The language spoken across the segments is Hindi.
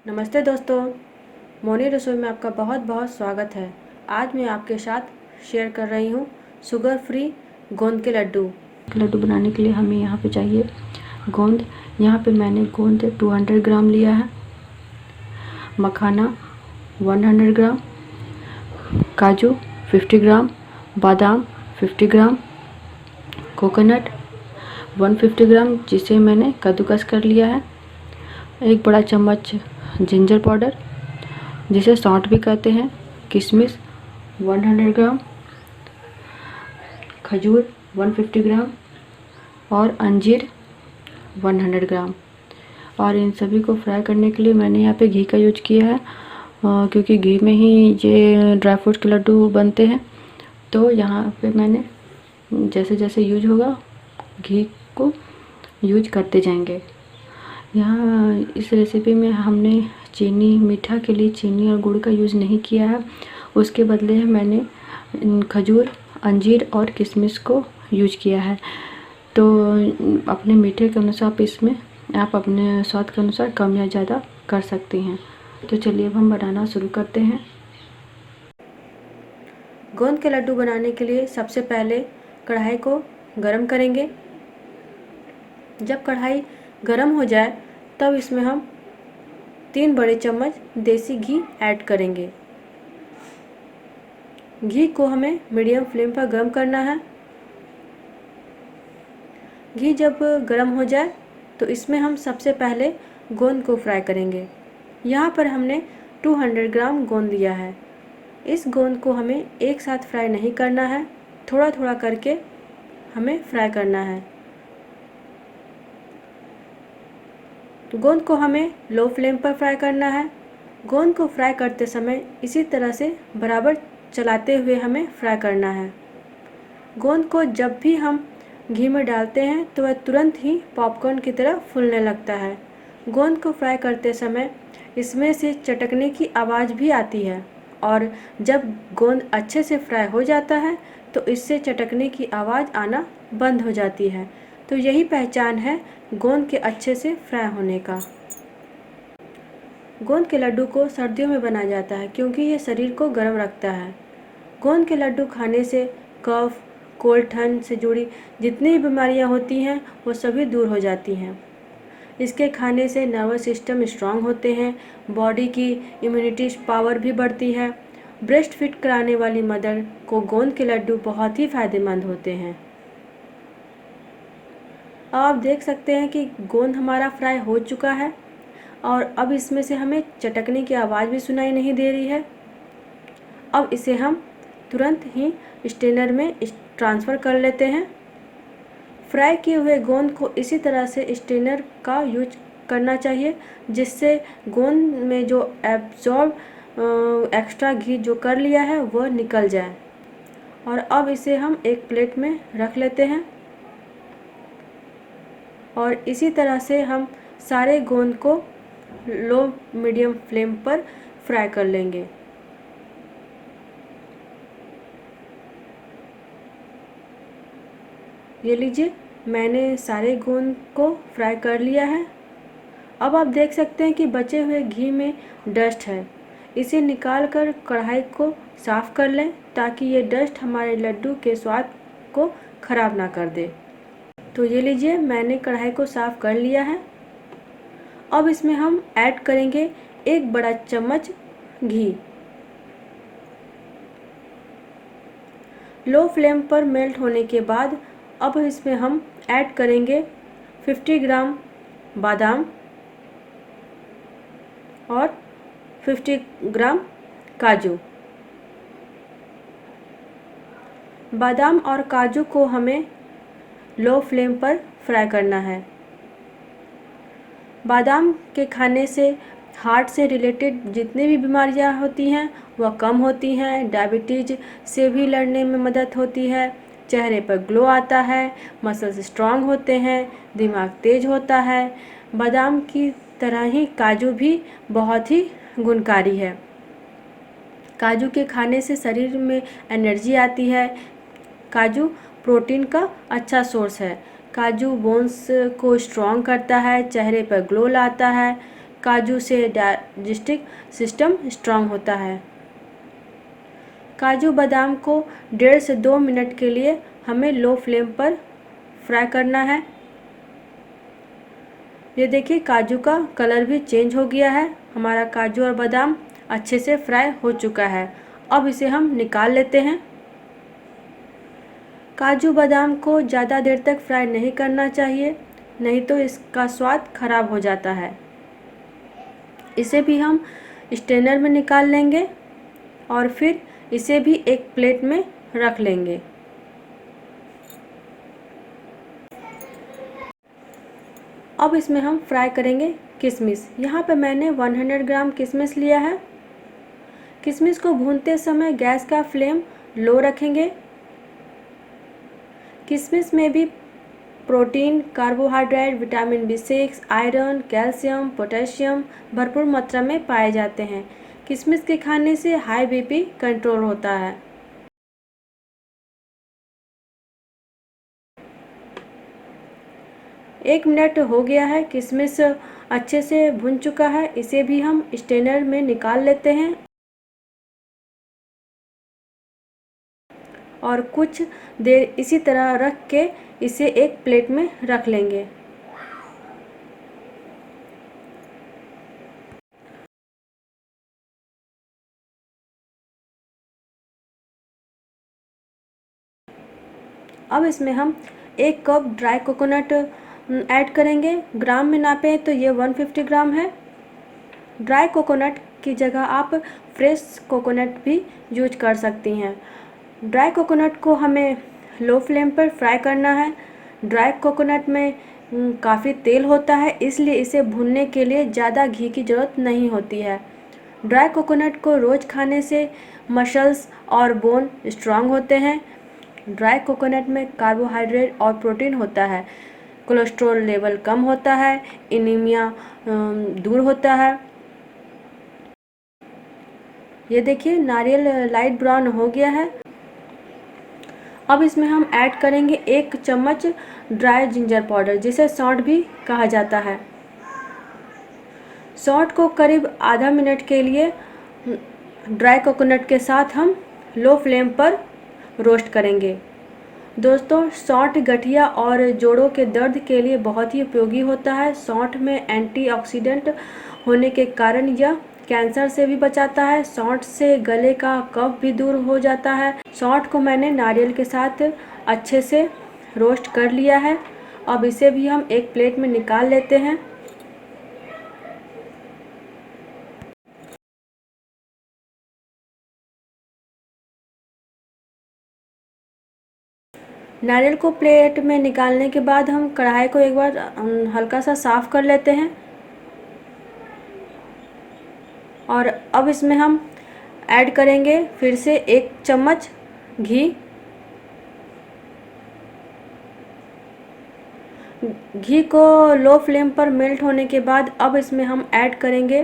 नमस्ते दोस्तों, मोनी रसोई में आपका बहुत बहुत स्वागत है। आज मैं आपके साथ शेयर कर रही हूँ शुगर फ्री गोंद के लड्डू। लड्डू बनाने के लिए हमें यहाँ पे चाहिए गोंद। यहाँ पे मैंने गोंद 200 ग्राम लिया है, मखाना 100 ग्राम, काजू 50 ग्राम, बादाम 50 ग्राम, कोकोनट 150 ग्राम जिसे मैंने कद्दूकस कर लिया है, एक बड़ा चम्मच जिंजर पाउडर जिसे सौंठ भी कहते हैं, किशमिश 100 ग्राम, खजूर 150 ग्राम और अंजीर 100 ग्राम। और इन सभी को फ्राई करने के लिए मैंने यहाँ पे घी का यूज किया है, क्योंकि घी में ही ये ड्राई फ्रूट के लड्डू बनते हैं। तो यहाँ पे मैंने जैसे जैसे यूज होगा घी को यूज करते जाएंगे। यहाँ इस रेसिपी में हमने चीनी, मीठा के लिए चीनी और गुड़ का यूज़ नहीं किया है, उसके बदले मैंने खजूर, अंजीर और किशमिश को यूज किया है। तो अपने मीठे के अनुसार इसमें आप अपने स्वाद के अनुसार कम या ज़्यादा कर सकती हैं। तो चलिए अब हम बनाना शुरू करते हैं। गोंद के लड्डू बनाने के लिए सबसे पहले कढ़ाई को गरम करेंगे। जब कढ़ाई गरम हो जाए तब इसमें हम 3 बड़े चम्मच देसी घी ऐड करेंगे। घी को हमें मीडियम फ्लेम पर गरम करना है। घी जब गरम हो जाए तो इसमें हम सबसे पहले गोंद को फ्राई करेंगे। यहाँ पर हमने 200 ग्राम गोंद लिया है। इस गोंद को हमें एक साथ फ्राई नहीं करना है, थोड़ा थोड़ा करके हमें फ्राई करना है। गोंद को हमें लो फ्लेम पर फ्राई करना है। गोंद को फ्राई करते समय इसी तरह से बराबर चलाते हुए हमें फ्राई करना है। गोंद को जब भी हम घी में डालते हैं तो वह तुरंत ही पॉपकॉर्न की तरह फूलने लगता है। गोंद को फ्राई करते समय इसमें से चटकने की आवाज़ भी आती है, और जब गोंद अच्छे से फ्राई हो जाता है तो इससे चटकने की आवाज़ आना बंद हो जाती है। तो यही पहचान है गोंद के अच्छे से फ्राई होने का। गोंद के लड्डू को सर्दियों में बनाया जाता है क्योंकि ये शरीर को गर्म रखता है। गोंद के लड्डू खाने से कफ, कोल्ड, ठंड से जुड़ी जितनी भी बीमारियां होती हैं वो सभी दूर हो जाती हैं। इसके खाने से नर्वस सिस्टम स्ट्रांग होते हैं, बॉडी की इम्यूनिटी पावर भी बढ़ती है। ब्रेस्ट फीड कराने वाली मदर को गोंद के लड्डू बहुत ही फायदेमंद होते हैं। अब आप देख सकते हैं कि गोंद हमारा फ्राई हो चुका है और अब इसमें से हमें चटकने की आवाज़ भी सुनाई नहीं दे रही है। अब इसे हम तुरंत ही स्ट्रेनर में ट्रांसफ़र कर लेते हैं। फ्राई किए हुए गोंद को इसी तरह से स्ट्रेनर का यूज करना चाहिए, जिससे गोंद में जो एब्जॉर्ब एक्स्ट्रा घी जो कर लिया है वह निकल जाए। और अब इसे हम एक प्लेट में रख लेते हैं और इसी तरह से हम सारे गोंद को लो मीडियम फ्लेम पर फ्राई कर लेंगे। ये लीजिए, मैंने सारे गोंद को फ्राई कर लिया है। अब आप देख सकते हैं कि बचे हुए घी में डस्ट है। इसे निकाल कर कढ़ाई को साफ़ कर लें ताकि ये डस्ट हमारे लड्डू के स्वाद को ख़राब ना कर दे। तो ये लीजिए, मैंने कढ़ाई को साफ़ कर लिया है। अब इसमें हम ऐड करेंगे 1 बड़ा चम्मच घी। लो फ्लेम पर मेल्ट होने के बाद अब इसमें हम ऐड करेंगे 50 ग्राम बादाम और 50 ग्राम काजू। बादाम और काजू को हमें लो फ्लेम पर फ्राई करना है। बादाम के खाने से हार्ट से रिलेटेड जितनी भी बीमारियां होती हैं वह कम होती हैं। डायबिटीज़ से भी लड़ने में मदद होती है। चेहरे पर ग्लो आता है, मसल्स स्ट्रांग होते हैं, दिमाग तेज होता है। बादाम की तरह ही काजू भी बहुत ही गुणकारी है। काजू के खाने से शरीर में एनर्जी आती है। काजू प्रोटीन का अच्छा सोर्स है। काजू बोन्स को स्ट्रॉन्ग करता है, चेहरे पर ग्लो लाता है। काजू से डाइजेस्टिव सिस्टम स्ट्रांग होता है। काजू बादाम को 1.5 से 2 मिनट के लिए हमें लो फ्लेम पर फ्राई करना है। ये देखिए काजू का कलर भी चेंज हो गया है। हमारा काजू और बादाम अच्छे से फ्राई हो चुका है। अब इसे हम निकाल लेते हैं। काजू बादाम को ज़्यादा देर तक फ्राई नहीं करना चाहिए, नहीं तो इसका स्वाद खराब हो जाता है। इसे भी हम स्ट्रेनर में निकाल लेंगे और फिर इसे भी एक प्लेट में रख लेंगे। अब इसमें हम फ्राई करेंगे किशमिश। यहाँ पे मैंने 100 ग्राम किशमिश लिया है। किशमिश को भूनते समय गैस का फ्लेम लो रखेंगे। किशमिश में भी protein, carbohydrate, vitamin B6, iron, calcium, potassium भरपूर मात्रा में पाए जाते हैं। किशमिश के खाने से हाई BP कंट्रोल होता है। एक मिनट हो गया है, किशमिश अच्छे से भुन चुका है। इसे भी हम स्ट्रेनर में निकाल लेते हैं और कुछ देर इसी तरह रख के इसे एक प्लेट में रख लेंगे। अब इसमें हम 1 कप ड्राई कोकोनट ऐड करेंगे। ग्राम में नापें तो ये 150 ग्राम है। ड्राई कोकोनट की जगह आप फ्रेश कोकोनट भी यूज कर सकती हैं। ड्राई कोकोनट को हमें लो फ्लेम पर फ्राई करना है। ड्राई कोकोनट में काफ़ी तेल होता है, इसलिए इसे भूनने के लिए ज़्यादा घी की ज़रूरत नहीं होती है। ड्राई कोकोनट को रोज़ खाने से मसल्स और बोन स्ट्रांग होते हैं। ड्राई कोकोनट में कार्बोहाइड्रेट और प्रोटीन होता है। कोलेस्ट्रॉल लेवल कम होता है, एनीमिया दूर होता है। ये देखिए नारियल लाइट ब्राउन हो गया है। अब इसमें हम ऐड करेंगे 1 चम्मच ड्राई जिंजर पाउडर, जिसे सौंठ भी कहा जाता है। सौंठ को करीब आधा मिनट के लिए ड्राई कोकोनट के साथ हम लो फ्लेम पर रोस्ट करेंगे। दोस्तों, सौंठ गठिया और जोड़ों के दर्द के लिए बहुत ही उपयोगी होता है। सौंठ में एंटीऑक्सीडेंट होने के कारण यह कैंसर से भी बचाता है। सौंठ से गले का कफ भी दूर हो जाता है। सौंठ को मैंने नारियल के साथ अच्छे से रोस्ट कर लिया है। अब इसे भी हम एक प्लेट में निकाल लेते हैं। नारियल को प्लेट में निकालने के बाद हम कढ़ाई को एक बार हल्का सा साफ़ कर लेते हैं और अब इसमें हम ऐड करेंगे फिर से 1 चम्मच घी। घी को लो फ्लेम पर मेल्ट होने के बाद अब इसमें हम ऐड करेंगे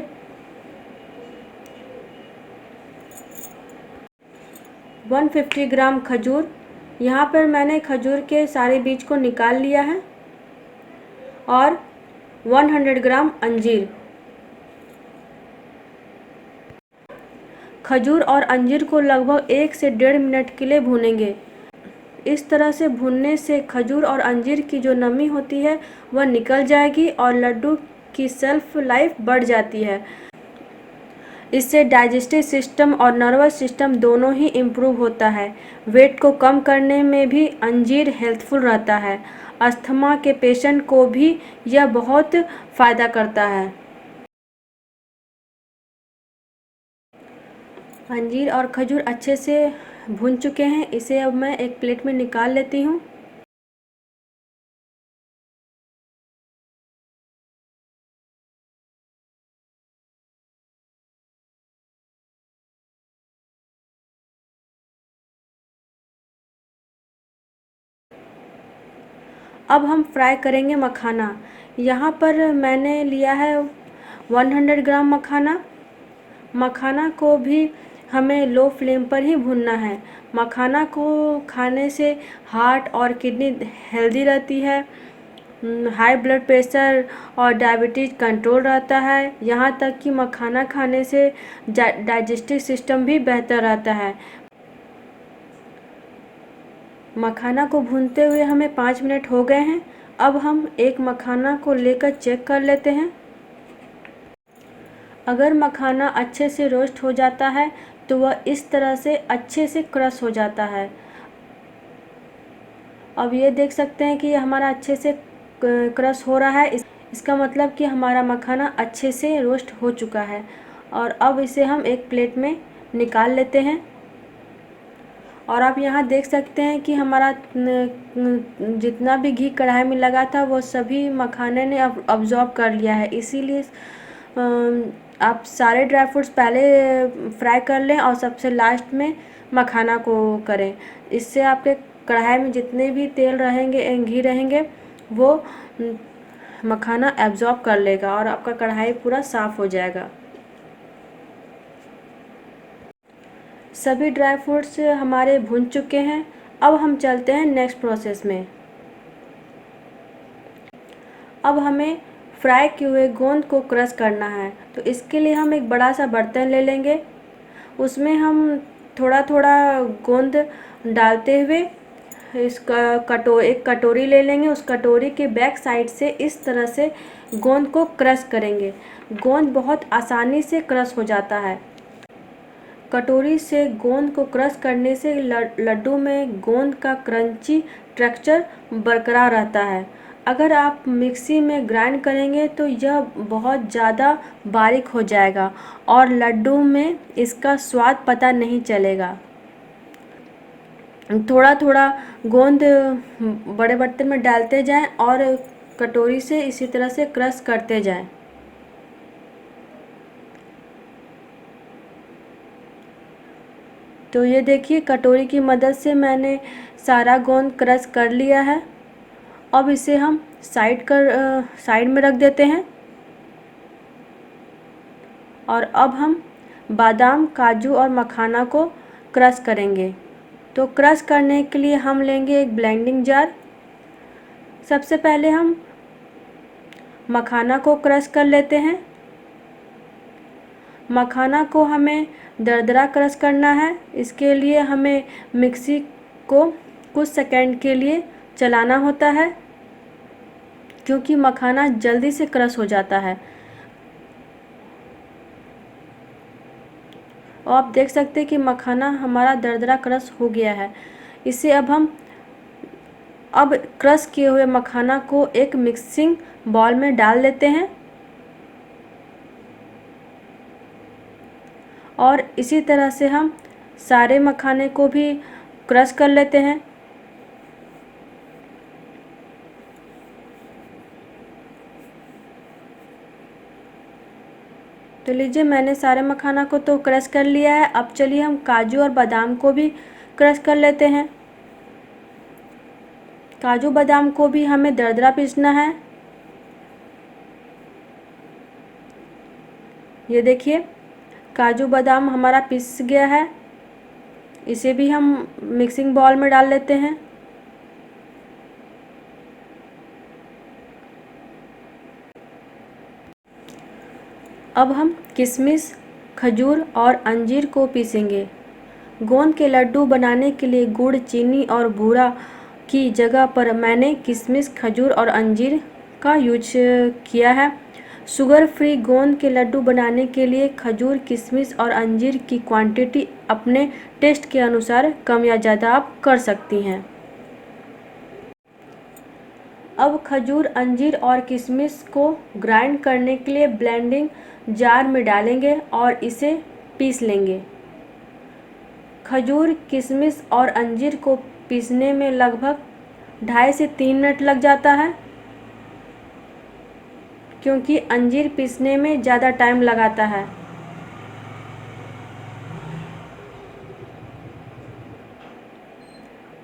150 ग्राम खजूर। यहाँ पर मैंने खजूर के सारे बीज को निकाल लिया है और 100 ग्राम अंजीर। खजूर और अंजीर को लगभग 1 से 1.5 मिनट के लिए भूनेंगे। इस तरह से भूनने से खजूर और अंजीर की जो नमी होती है वह निकल जाएगी और लड्डू की शेल्फ लाइफ बढ़ जाती है। इससे डाइजेस्टिव सिस्टम और नर्वस सिस्टम दोनों ही इम्प्रूव होता है। वेट को कम करने में भी अंजीर हेल्पफुल रहता है। अस्थमा के पेशेंट को भी यह बहुत फ़ायदा करता है। अंजीर और खजूर अच्छे से भून चुके हैं। इसे अब मैं एक प्लेट में निकाल लेती हूँ। अब हम फ्राई करेंगे मखाना। यहाँ पर मैंने लिया है 100 ग्राम मखाना। मखाना को भी हमें लो फ्लेम पर ही भूनना है। मखाना को खाने से हार्ट और किडनी हेल्दी रहती है हाई ब्लड प्रेशर और डायबिटीज़ कंट्रोल रहता है। यहाँ तक कि मखाना खाने से डाइजेस्टिव सिस्टम भी बेहतर रहता है। मखाना को भूनते हुए हमें 5 मिनट हो गए हैं। अब हम एक मखाना को लेकर चेक कर लेते हैं। अगर मखाना अच्छे से रोस्ट हो जाता है तो वह इस तरह से अच्छे से क्रश हो जाता है। अब ये देख सकते हैं कि हमारा अच्छे से क्रश हो रहा है। इसका मतलब कि हमारा मखाना अच्छे से रोस्ट हो चुका है। और अब इसे हम एक प्लेट में निकाल लेते हैं। और आप यहाँ देख सकते हैं कि हमारा जितना भी घी कढ़ाई में लगा था वो सभी मखाने ने अब्जॉर्ब कर लिया है। इसीलिए आप सारे ड्राई फ्रूट्स पहले फ्राई कर लें और सबसे लास्ट में मखाना को करें। इससे आपके कढ़ाई में जितने भी तेल रहेंगे, घी रहेंगे, वो मखाना एब्जॉर्ब कर लेगा और आपका कढ़ाई पूरा साफ़ हो जाएगा। सभी ड्राई फ्रूट्स हमारे भुन चुके हैं। अब हम चलते हैं नेक्स्ट प्रोसेस में। अब हमें फ्राई किए हुए गोंद को क्रश करना है। तो इसके लिए हम एक बड़ा सा बर्तन ले लेंगे। उसमें हम थोड़ा थोड़ा गोंद डालते हुए एक कटोरी ले लेंगे। उस कटोरी के बैक साइड से इस तरह से गोंद को क्रश करेंगे। गोंद बहुत आसानी से क्रश हो जाता है। कटोरी से गोंद को क्रश करने से लड्डू में गोंद का क्रंची टेक्सचर बरकरार रहता है। अगर आप मिक्सी में ग्राइंड करेंगे तो यह बहुत ज़्यादा बारीक हो जाएगा और लड्डू में इसका स्वाद पता नहीं चलेगा। थोड़ा थोड़ा गोंद बड़े बर्तन में डालते जाएं और कटोरी से इसी तरह से क्रश करते जाएं। तो ये देखिए, कटोरी की मदद से मैंने सारा गोंद क्रश कर लिया है। अब इसे हम साइड में रख देते हैं। और अब हम बादाम, काजू और मखाना को क्रश करेंगे। तो क्रश करने के लिए हम लेंगे एक ब्लेंडिंग जार। सबसे पहले हम मखाना को क्रश कर लेते हैं। मखाना को हमें दरदरा क्रश करना है। इसके लिए हमें मिक्सी को कुछ सेकंड के लिए चलाना होता है, क्योंकि मखाना जल्दी से क्रश हो जाता है। और आप देख सकते हैं कि मखाना हमारा दरदरा क्रश हो गया है। इसे अब क्रश किए हुए मखाना को एक मिक्सिंग बाउल में डाल देते हैं और इसी तरह से हम सारे मखाने को भी क्रश कर लेते हैं। तो लीजिए, मैंने सारे मखाना को तो क्रश कर लिया है। अब चलिए हम काजू और बादाम को भी क्रश कर लेते हैं। काजू बादाम को भी हमें दरदरा पीसना है। ये देखिए, काजू बादाम हमारा पिस गया है। इसे भी हम मिक्सिंग बाउल में डाल लेते हैं। अब हम किशमिश, खजूर और अंजीर को पीसेंगे। गोंद के लड्डू बनाने के लिए गुड़, चीनी और बूरा की जगह पर मैंने किशमिश, खजूर और अंजीर का यूज किया है। शुगर फ्री गोंद के लड्डू बनाने के लिए खजूर, किशमिश और अंजीर की क्वांटिटी अपने टेस्ट के अनुसार कम या ज़्यादा आप कर सकती हैं। अब खजूर, अंजीर और किशमिश को ग्राइंड करने के लिए ब्लेंडिंग जार में डालेंगे और इसे पीस लेंगे। खजूर, किशमिश और अंजीर को पीसने में लगभग 2.5 से 3 मिनट लग जाता है, क्योंकि अंजीर पीसने में ज़्यादा टाइम लगाता है।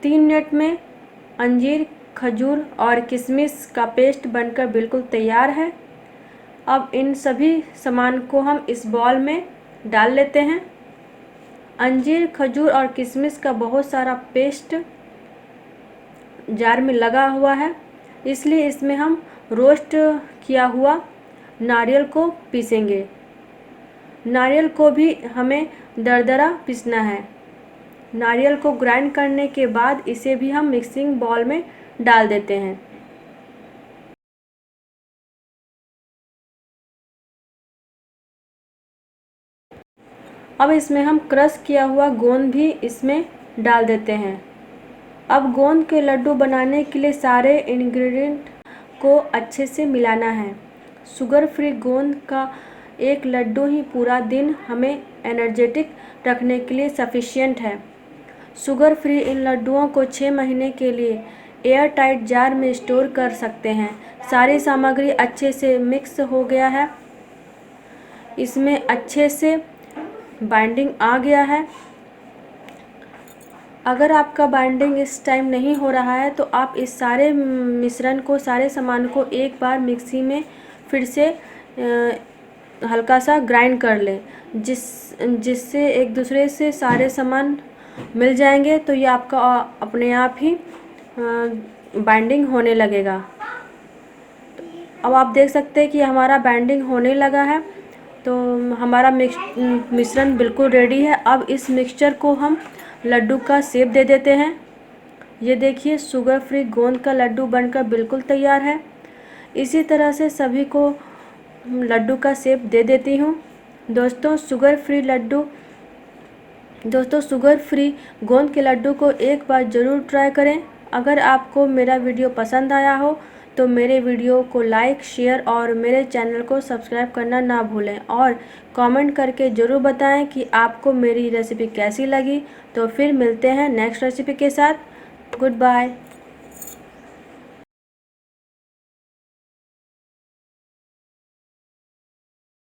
तीन मिनट में अंजीर, खजूर और किशमिश का पेस्ट बनकर बिल्कुल तैयार है। अब इन सभी सामान को हम इस बॉल में डाल लेते हैं। अंजीर, खजूर और किशमिश का बहुत सारा पेस्ट जार में लगा हुआ है। इसलिए इसमें हम रोस्ट किया हुआ नारियल को पीसेंगे। नारियल को भी हमें दरदरा पीसना है। नारियल को ग्राइंड करने के बाद इसे भी हम मिक्सिंग बाउल में डाल देते हैं। अब इसमें हम क्रश किया हुआ गोंद भी इसमें डाल देते हैं। अब गोंद के लड्डू बनाने के लिए सारे इंग्रेडिएंट को अच्छे से मिलाना है। शुगर फ्री गोंद का एक लड्डू ही पूरा दिन हमें एनर्जेटिक रखने के लिए सफिशिएंट है। शुगर फ्री इन लड्डुओं को 6 महीने के लिए एयर टाइट जार में स्टोर कर सकते हैं। सारी सामग्री अच्छे से मिक्स हो गया है। इसमें अच्छे से बाइंडिंग आ गया है। अगर आपका बाइंडिंग इस टाइम नहीं हो रहा है तो आप इस सारे मिश्रण को, सारे सामान को एक बार मिक्सी में फिर से हल्का सा ग्राइंड कर लें, जिससे एक दूसरे से सारे सामान मिल जाएंगे। तो ये आपका अपने आप ही बाइंडिंग होने लगेगा। अब आप देख सकते हैं कि हमारा बाइंडिंग होने लगा है। तो हमारा मिश्रण बिल्कुल रेडी है। अब इस मिक्सचर को हम लड्डू का शेप दे देते हैं। ये देखिए, शुगर फ्री गोंद का लड्डू बनकर बिल्कुल तैयार है। इसी तरह से सभी को लड्डू का शेप दे देती हूँ। दोस्तों शुगर फ्री गोंद के लड्डू को एक बार ज़रूर ट्राई करें। अगर आपको मेरा वीडियो पसंद आया हो तो मेरे वीडियो को लाइक, शेयर और मेरे चैनल को सब्सक्राइब करना ना भूलें और कमेंट करके ज़रूर बताएं कि आपको मेरी रेसिपी कैसी लगी। तो फिर मिलते हैं नेक्स्ट रेसिपी के साथ। Good bye.